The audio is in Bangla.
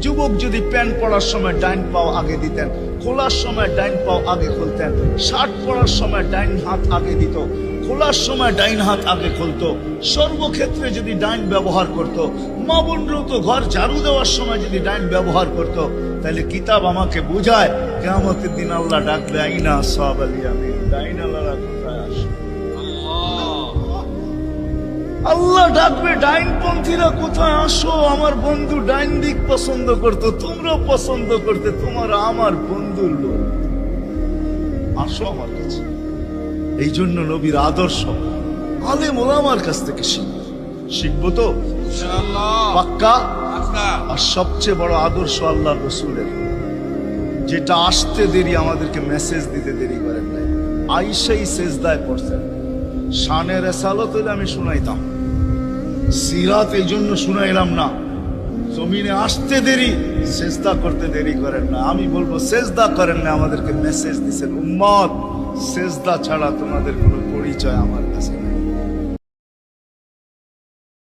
যুবক যদি প্যান্ট পরার সময় ডাইন পাও আগে দিতেন, খোলার সময় ডাইন পাও আগে খুলতেন, শার্ট পরার সময় ডাইন হাত আগে দিত, খোলার সময় ডাইন হাত আগে খুলতো, সর্বক্ষেত্রে যদি ডাইন ব্যবহার করত, মা বোনরাও তো ঘর ঝাড়ু দেওয়ার সময় যদি ডাইন ব্যবহার করত, তাহলে কিতাব আমাকে বোঝায় কিয়ামতের দিন আল্লাহ ডাকবে আইনা আসহাবাল ইয়ামিন, ডাইন আল্লাহরা কোথায় আসে? আল্লাহ ডাকবে ডাইনপন্থীরা কোথায় আসো? আমার বন্ধু ডাইন দিক পছন্দ করতো, তোমরাও পছন্দ করতে, তোমরা আমার বন্ধুর লোক, আসো আমার কাছে। এই জন্য নবীর আদর্শ আলেম ওলামার কাছ থেকে শিখবো তো পাক্কা। আর সবচেয়ে বড় আদর্শ আল্লাহ রসুলের, যেটা আসতে দেরি, আমাদেরকে মেসেজ দিতে দেরি করেন নাই। আইসাই সেজদায় পড়ছেন, শানের রেসালত হইলে আমি শুনাইতাম, সিরাত এই জন্য শুনাইলাম না। জমিনে আসতে দেরি, সেজদা করতে দেরি করেন না। আমি বলবো সেজদা করেন না, আমাদেরকে মেসেজ দিচ্ছেন উম্মত, সেজদা ছাড়া তোমাদের কোনো পরিচয় আমার কাছে